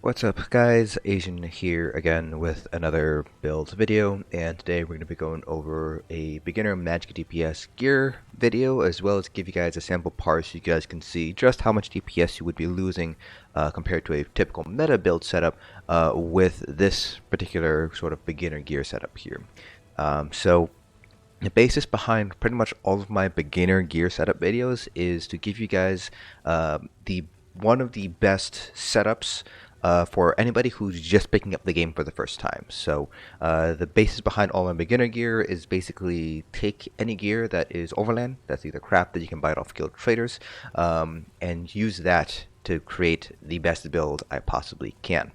What's up guys, Asian here again with another build video, and today we're going to be going over a beginner Magicka DPS gear video, as well as give you guys a sample parse so you guys can see just how much DPS you would be losing compared to a typical meta build setup with this particular sort of beginner gear setup here. So the basis behind pretty much all of my beginner gear setup videos is to give you guys one of the best setups for anybody who's just picking up the game for the first time. So the basis behind all my beginner gear is basically take any gear that is overland, that's either crap that you can buy it off guild traders, and use that to create the best build I possibly can.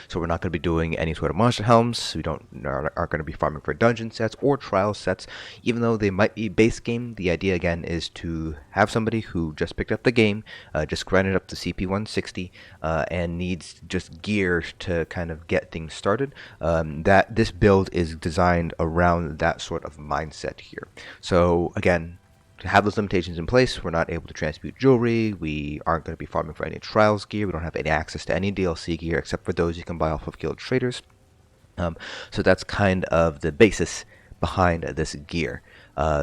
So we're not going to be doing any sort of monster helms. We aren't going to be farming for dungeon sets or trial sets, even though they might be base game. The idea again is to have somebody who just picked up the game, just grinded up to CP 160, and needs just gear to kind of get things started. That this build is designed around that sort of mindset here. So again, to have those limitations in place, we're not able to transmute jewelry, we aren't going to be farming for any trials gear, we don't have any access to any DLC gear except for those you can buy off of guild traders. So that's kind of the basis behind this gear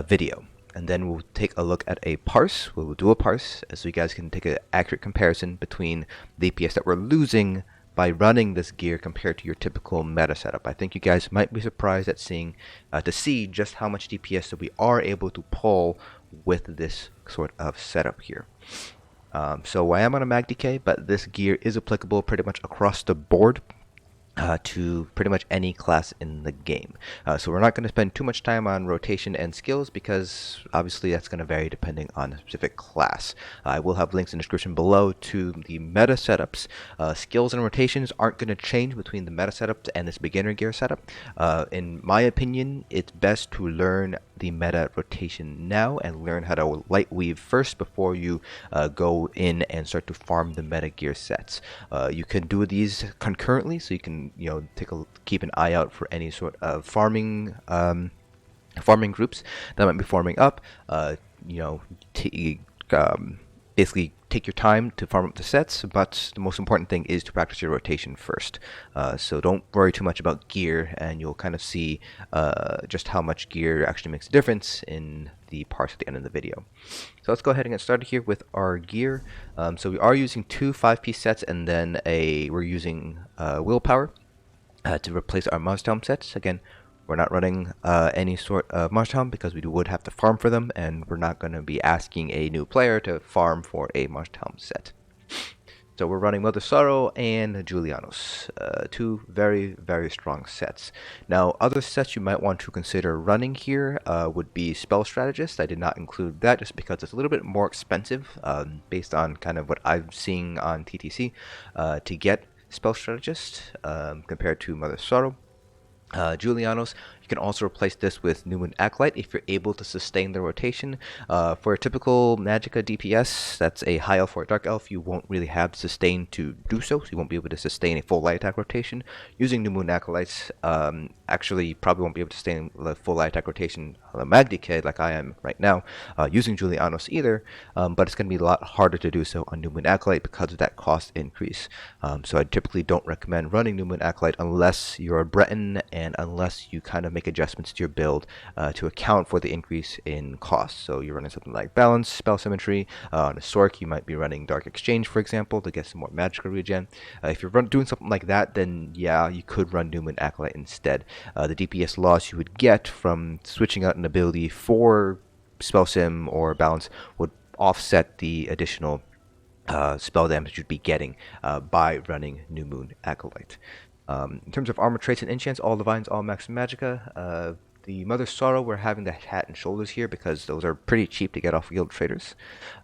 video. And then we'll take a look at a parse. We'll do a parse so you guys can take an accurate comparison between the DPS that we're losing by running this gear compared to your typical meta setup. I think you guys might be surprised at seeing to see just how much DPS that we are able to pull with this sort of setup here. So I am on a Magicka, but this gear is applicable pretty much across the board to pretty much any class in the game. So we're not going to spend too much time on rotation and skills because obviously that's going to vary depending on the specific class. I will have links in the description below to the meta setups. Skills and rotations aren't going to change between the meta setup and this beginner gear setup. In my opinion, it's best to learn the meta rotation now and learn how to light weave first before you go in and start to farm the meta gear sets. You can do these concurrently, so you can keep an eye out for any sort of farming groups that might be forming up. Basically take your time to farm up the sets, but the most important thing is to practice your rotation first. So don't worry too much about gear, and you'll kind of see just how much gear actually makes a difference in the parts at the end of the video. So let's go ahead and get started here with our gear. So we are using two 5-piece sets, and then we're using willpower to replace our monster helm sets. Again, we're not running any sort of monster helm because we would have to farm for them, and we're not going to be asking a new player to farm for a monster helm set. So we're running Mother Sorrow and Julianos, two very, very strong sets. Now, other sets you might want to consider running here would be Spell Strategist. I did not include that just because it's a little bit more expensive based on kind of what I'm seeing on TTC to get Spell Strategist compared to Mother Sorrow. Julianos, you can also replace this with New Moon Acolyte if you're able to sustain the rotation. For a typical Magicka DPS, that's a high elf or a dark elf, you won't really have sustain to do so you won't be able to sustain a full light attack rotation. Using New Moon Acolytes, actually you probably won't be able to sustain the full light attack rotation on a Magicka like I am right now, using Julianos either, but it's going to be a lot harder to do so on New Moon Acolyte because of that cost increase. So I typically don't recommend running New Moon Acolyte unless you're a Breton and unless you kind of make adjustments to your build to account for the increase in cost. So you're running something like Balance, Spell Symmetry. On a Sork, you might be running Dark Exchange, for example, to get some more magical regen. If you're doing something like that, then yeah, you could run New Moon Acolyte instead. The DPS loss you would get from switching out an ability for Spell Sim or Balance would offset the additional spell damage you'd be getting by running New Moon Acolyte. In terms of armor traits and enchants, all divines, all max Magicka. The Mother Sorrow, we're having the hat and shoulders here because those are pretty cheap to get off guild traders.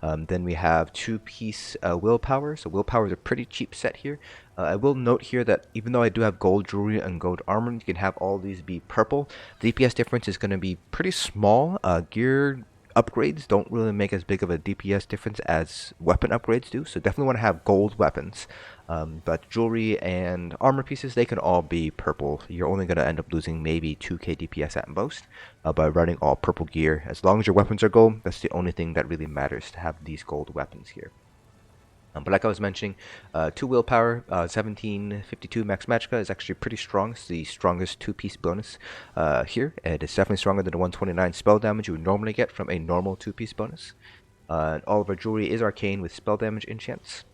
Then we have 2-piece willpower. So willpower is a pretty cheap set here. I will note here that even though I do have gold jewelry and gold armor, you can have all these be purple. The DPS difference is going to be pretty small. Gear upgrades don't really make as big of a DPS difference as weapon upgrades do, so definitely want to have gold weapons. But jewelry and armor pieces, they can all be purple. You're only going to end up losing maybe 2k DPS at most by running all purple gear. As long as your weapons are gold, that's the only thing that really matters, to have these gold weapons here. But like I was mentioning, 2 willpower, 1752 max Magicka is actually pretty strong. It's the strongest 2-piece bonus here. It is definitely stronger than the 129 spell damage you would normally get from a normal 2-piece bonus. And all of our jewelry is arcane with spell damage enchants.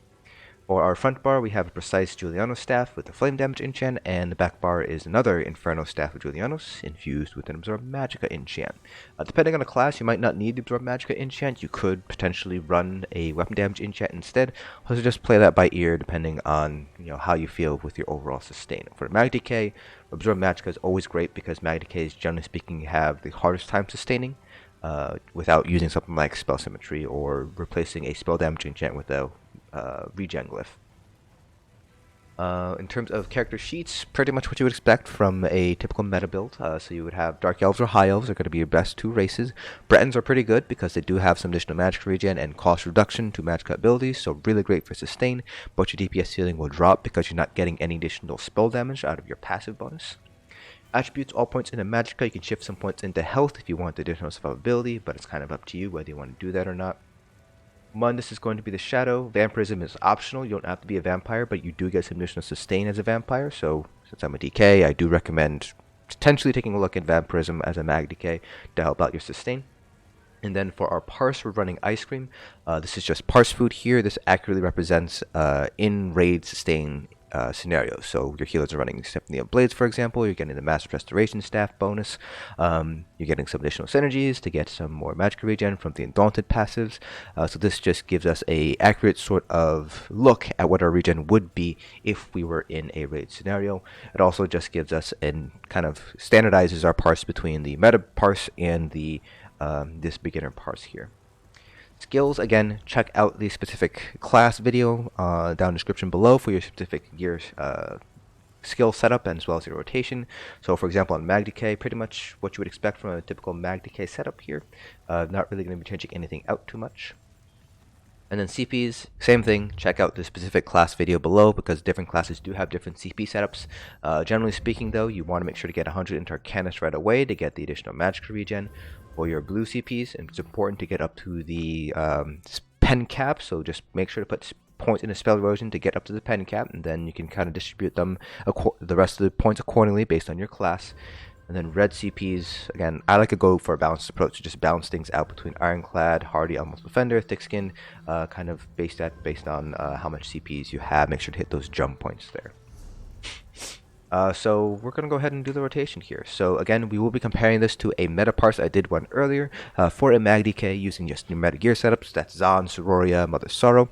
For our front bar, we have a precise Julianos staff with a flame damage enchant, and the back bar is another Inferno staff of Julianos infused with an Absorb Magicka enchant. Depending on the class, you might not need the Absorb Magicka enchant. You could potentially run a weapon damage enchant instead. Also, just play that by ear, depending on how you feel with your overall sustain. For Magicka DPS, Absorb Magicka is always great because Magicka DPS, generally speaking, have the hardest time sustaining. Without using something like Spell Symmetry or replacing a spell damage enchant with a regen glyph. In terms of character sheets, pretty much what you would expect from a typical meta build. So you would have Dark Elves or High Elves are going to be your best 2 races. Bretons are pretty good because they do have some additional magic regen and cost reduction to magic abilities, so really great for sustain, but your DPS ceiling will drop because you're not getting any additional spell damage out of your passive bonus. Attributes, all points into Magicka. You can shift some points into health if you want additional survivability, but it's kind of up to you whether you want to do that or not. Mundus is going to be the Shadow. Vampirism is optional. You don't have to be a vampire, but you do get some additional sustain as a vampire. So since I'm a DK, I do recommend potentially taking a look at Vampirism as a mag DK to help out your sustain. And then for our Parse, we're running Ice Cream. This is just Parse food here. This accurately represents in-raid sustain scenarios. So your healers are running Symphony of Blades, for example. You're getting the Master Restoration staff bonus. You're getting some additional synergies to get some more magic regen from the Undaunted passives. So this just gives us a accurate sort of look at what our regen would be if we were in a raid scenario. It also just gives us and kind of standardizes our parse between the meta parse and the this beginner parse here. Skills, again, check out the specific class video down in the description below for your specific gear skill setup and as well as your rotation. So for example on Mag Decay, pretty much what you would expect from a typical Mag Decay setup here. Not really going to be changing anything out too much. And then CPs, same thing, check out the specific class video below because different classes do have different CP setups. Generally speaking though, you want to make sure to get 100 into Arcanist right away to get the additional magic regen. For your blue CPs, and it's important to get up to the pen cap, so just make sure to put points in a spell erosion to get up to the pen cap, and then you can kind of distribute them the rest of the points accordingly based on your class. And then red CPs, again, I like to go for a balanced approach to just balance things out between Ironclad, Hardy, Almost Defender, Thick Skin, kind of based on how much CPs you have. Make sure to hit those jump points there. So we're going to go ahead and do the rotation here. So again, we will be comparing this to a meta parse. I did one earlier for a Mag DK using just your meta gear setups. That's Zon, Sororia, Mother Sorrow.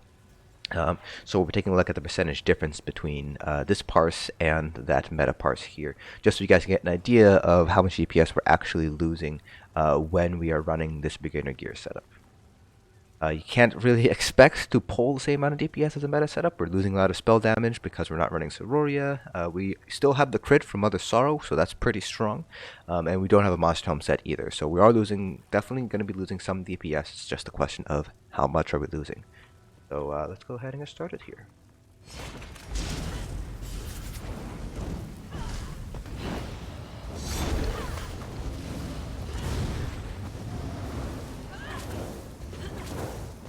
So we'll be taking a look at the percentage difference between this parse and that meta parse here, just so you guys can get an idea of how much DPS we're actually losing when we are running this beginner gear setup. You can't really expect to pull the same amount of DPS as a meta setup. We're losing a lot of spell damage because we're not running Sororia. We still have the crit from Mother Sorrow, so that's pretty strong. And we don't have a Monster Home set either. So we are definitely going to be losing some DPS. It's just a question of how much are we losing. So let's go ahead and get started here.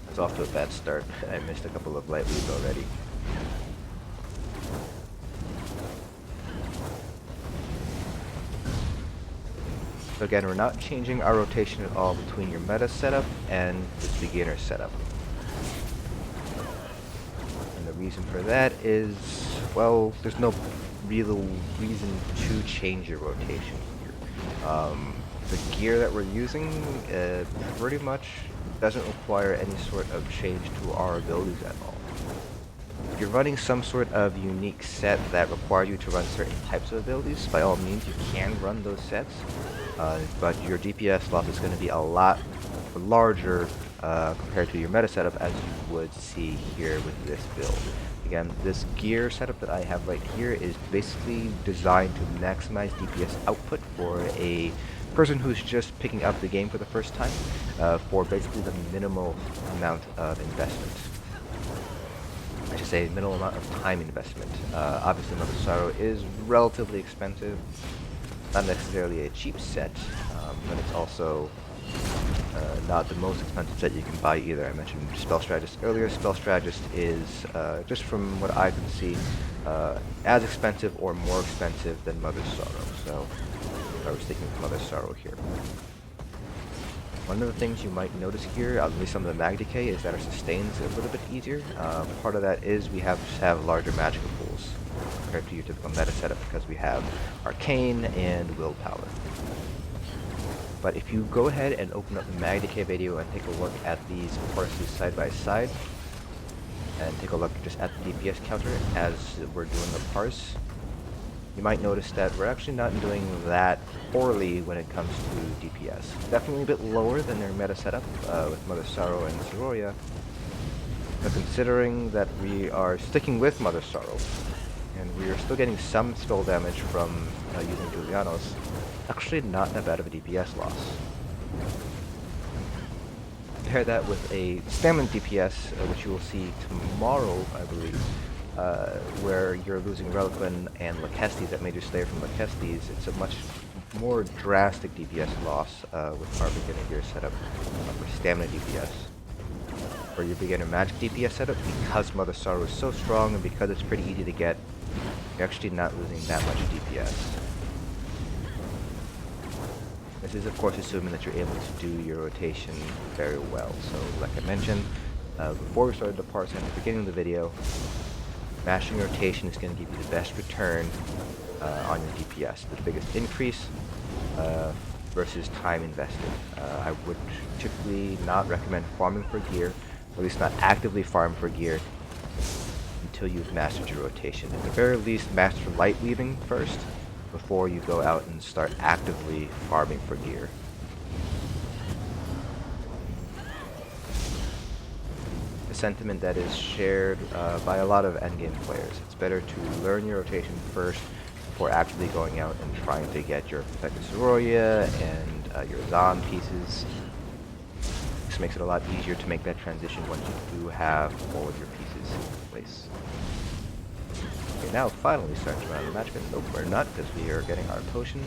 It's off to a bad start. I missed a couple of light leads already. So again, we're not changing our rotation at all between your meta setup and this beginner setup. And the reason for that is, well, there's no real reason to change your rotation here. The gear that we're using pretty much doesn't require any sort of change to our abilities at all. If you're running some sort of unique set that requires you to run certain types of abilities, by all means you can run those sets, but your DPS loss is going to be a lot larger compared to your meta setup, as you would see here with this build. Again, this gear setup that I have right here is basically designed to maximize DPS output for a person who's just picking up the game for the first time, for basically the minimal amount of investment. I should say minimal amount of time investment. Obviously Mother Sorrow is relatively expensive, not necessarily a cheap set, but it's also not the most expensive set you can buy either. I mentioned Spell Strategist earlier. Spell Strategist is, just from what I can see, as expensive or more expensive than Mother's Sorrow. So I was thinking of Mother's Sorrow here. One of the things you might notice here, at least some of the mag decay, is that our sustain's a little bit easier. Part of that is we have larger magical pools compared to your typical meta setup because we have Arcane and Willpower. But if you go ahead and open up the mag decay video and take a look at these parses side by side, and take a look just at the DPS counter as we're doing the parse, you might notice that we're actually not doing that poorly when it comes to DPS. Definitely a bit lower than their meta setup with Mother Sorrow and Soroya, but considering that we are sticking with Mother Sorrow, and we are still getting some spell damage from using Julianos, actually not that bad of a DPS loss. Compare that with a stamina DPS, which you will see tomorrow, I believe, where you're losing Reliquin and Laquestes that Major Slayer from Laquestes. It's a much more drastic DPS loss with our beginner gear setup for stamina DPS. For your beginner magic DPS setup, because Mother Sorrow is so strong and because it's pretty easy to get, you're actually not losing that much DPS. This is of course assuming that you're able to do your rotation very well. So like I mentioned, before we started the parse at the beginning of the video, mashing rotation is going to give you the best return on your DPS, the biggest increase versus time invested. I would typically not recommend farming for gear, or at least not actively farm for gear, until you've mastered your rotation. At the very least, master light weaving first, before you go out and start actively farming for gear. A sentiment that is shared by a lot of endgame players. It's better to learn your rotation first before actively going out and trying to get your Perfected Soroya and your Zon pieces. This makes it a lot easier to make that transition once you do have all of your pieces in place. Okay, now finally starting to run the Magicka. Nope, we're not, because we are getting our potion.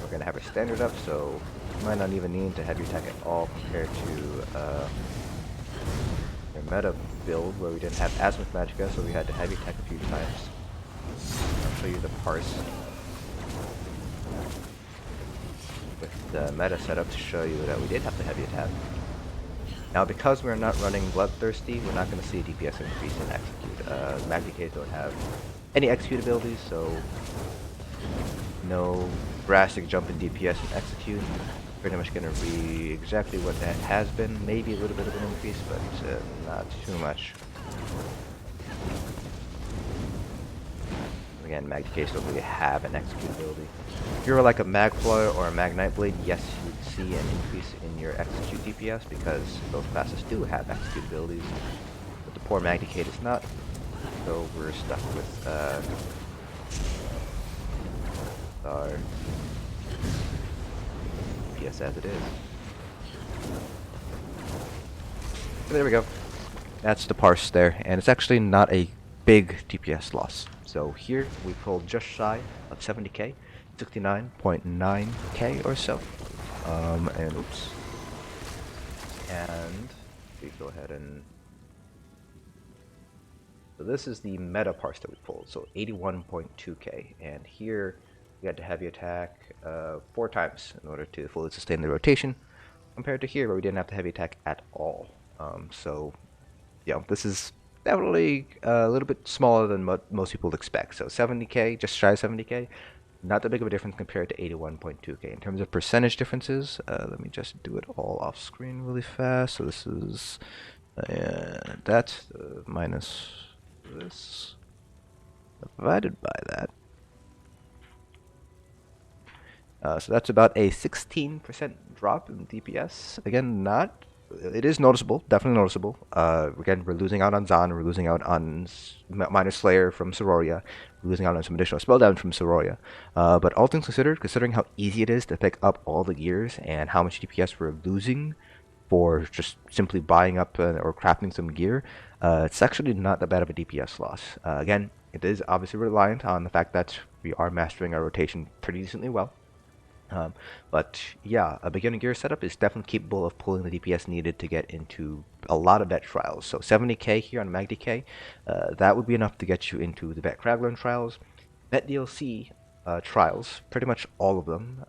We're gonna have our standard up, so you might not even need to heavy attack at all compared to your meta build where we didn't have as much Magicka, so we had to heavy attack a few times. I'll show you the parse with the meta setup to show you that we did have to heavy attack. Now, because we're not running Bloodthirsty, we're not going to see a DPS increase in Execute. Mag decays don't have any Execute abilities, so no drastic jump in DPS and Execute. Pretty much going to be exactly what that has been. Maybe a little bit of an increase, but not too much. Again, Mag decays don't really have an Execute ability. If you were like a Magflower or a Magnite Blade, yes, you would see an increase in your Execute DPS because those classes do have Execute abilities, but the poor Mag decay does not, so we're stuck with our DPS as it is. So there we go. That's the parse there, and it's actually not a big DPS loss. So here we pulled just shy of 70k, 69.9k or so. And oops. And we go ahead and, so this is the meta parse that we pulled. So 81.2k, and here we had to heavy attack 4 times in order to fully sustain the rotation, compared to here where we didn't have to heavy attack at all. So yeah, this is definitely a little bit smaller than most people would expect. So 70k, just shy of 70k, not that big of a difference compared to 81.2k. In terms of percentage differences, let me just do it all off screen really fast. So this is that minus this divided by that. So that's about a 16% drop in DPS. Again, it is noticeable, definitely noticeable. Again, we're losing out on Zon, we're losing out on Minor Slayer from Soroya, we're losing out on some additional spell damage from Soroya. But all things considered, considering how easy it is to pick up all the gears and how much DPS we're losing for just simply buying up or crafting some gear, it's actually not that bad of a DPS loss. Again, it is obviously reliant on the fact that we are mastering our rotation pretty decently well. But yeah, a beginner gear setup is definitely capable of pulling the DPS needed to get into a lot of vet trials. So 70k here on Magicka DPS, that would be enough to get you into the vet Kragler trials. Vet DLC trials, pretty much all of them.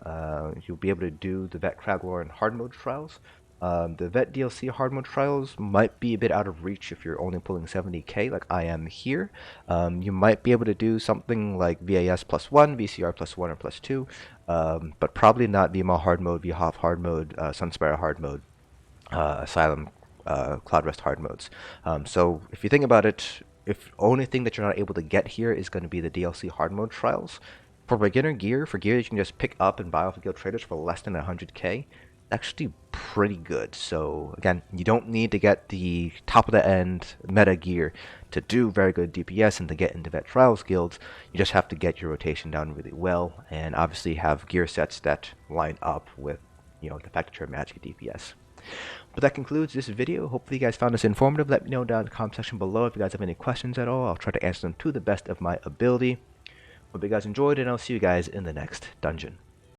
You'll be able to do the vet Kragler and hard mode trials. The vet DLC hard mode trials might be a bit out of reach if you're only pulling 70k like I am here. You might be able to do something like VAS +1, VCR +1 or +2, but probably not VMA hard mode, VHOF hard mode, Sunspire hard mode, Asylum, Cloud Rest hard modes. So if you think about it, if only thing that you're not able to get here is going to be the DLC hard mode trials. For beginner gear, for gear you can just pick up and buy off of guild traders for less than 100k, actually pretty good. So again, you don't need to get the top of the end meta gear to do very good DPS and to get into vet trials guilds. You just have to get your rotation down really well, and obviously have gear sets that line up with, you know, the fact that you're a Magicka DPS. But that concludes this video. Hopefully you guys found this informative. Let me know down in the comment section below if you guys have any questions at all. I'll try to answer them to the best of my ability. Hope you guys enjoyed, and I'll see you guys in the next dungeon.